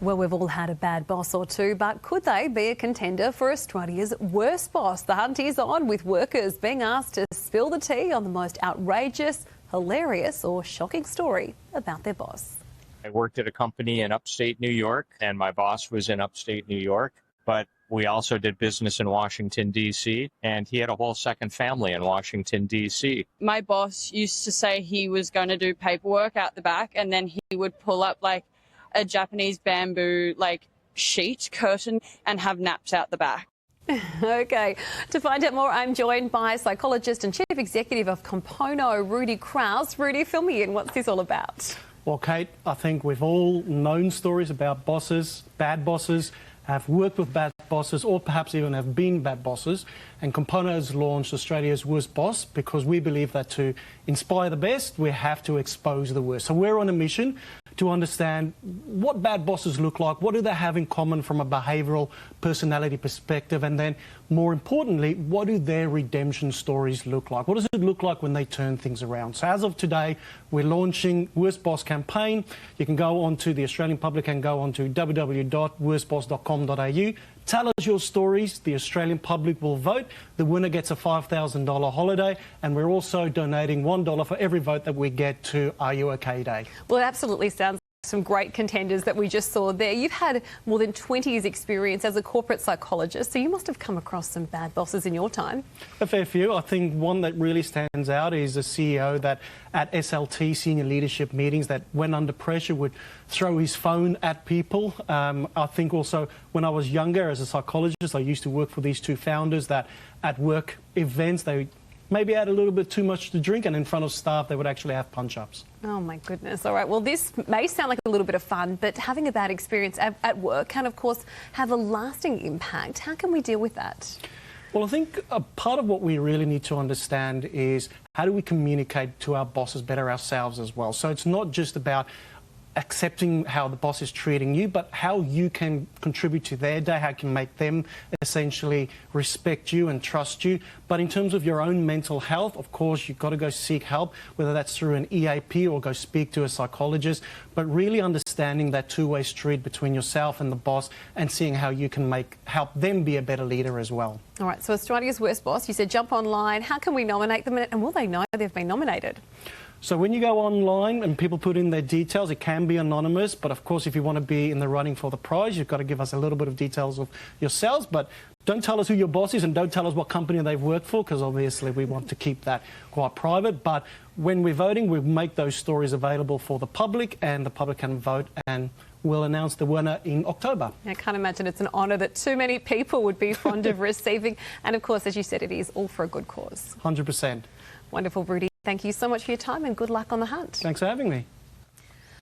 Well, we've all had a bad boss or two, but could they be a contender for Australia's worst boss? The hunt is on, with workers being asked to spill the tea on the most outrageous, hilarious or shocking story about their boss. I worked at a company in upstate New York, and my boss was in upstate New York, but we also did business in Washington, D.C., and he had a whole second family in Washington, D.C. My boss used to say he was going to do paperwork out the back, and then he would pull up like a Japanese bamboo sheet curtain and have naps out the back. Okay, to find out more, I'm joined by psychologist and chief executive of Compono, Crous. Rudy, fill me in. What's this all about? Well, Kate, I think we've all known stories about bosses, bad bosses, have worked with bad bosses, or perhaps even have been bad bosses. And Compono has launched Australia's Worst Boss because we believe that to inspire the best, we have to expose the worst. So we're on a mission to understand what bad bosses look like, what do they have in common from a behavioural personality perspective, and then more importantly, what do their redemption stories look like? What does it look like when they turn things around? So as of today, we're launching Worst Boss campaign. You can go onto the Australian public and go onto www.worstboss.com.au. Tell us your stories. The Australian public will vote. The winner gets a $5,000 holiday, and we're also donating $1 for every vote that we get to Are You OK Day. Well, it absolutely sounds like some great contenders that we just saw there. You've had more than 20 years' experience as a corporate psychologist, so you must have come across some bad bosses in your time. A fair few. I think one that really stands out is a CEO that at SLT, senior leadership meetings, that when under pressure would throw his phone at people. I think also when I was younger as a psychologist, I used to work for these two founders that at work events, they maybe had a little bit too much to drink, and in front of staff they would actually have punch-ups. Oh my goodness. All right, well, this may sound like a little bit of fun, but having a bad experience at work can of course have a lasting impact. How can we deal with that? Well, I think a part of what we really need to understand is how do we communicate to our bosses better ourselves as well. So it's not just about accepting how the boss is treating you, but how you can contribute to their day, how you can make them essentially respect you and trust you. But in terms of your own mental health, of course, you've got to go seek help, whether that's through an EAP or go speak to a psychologist, but really understanding that two-way street between yourself and the boss and seeing how you can help them be a better leader as well. All right, so Australia's Worst Boss, you said jump online. How can we nominate them, and will they know they've been nominated? So when you go online and people put in their details, it can be anonymous, but of course if you want to be in the running for the prize, you've got to give us a little bit of details of yourselves, but don't tell us who your boss is and don't tell us what company they've worked for, because obviously we want to keep that quite private. But when we're voting, we make those stories available for the public, and the public can vote, and we'll announce the winner in October. I can't imagine it's an honour that too many people would be fond of receiving, and of course, as you said, it is all for a good cause. 100%. Wonderful, Rudy. Thank you so much for your time and good luck on the hunt. Thanks for having me.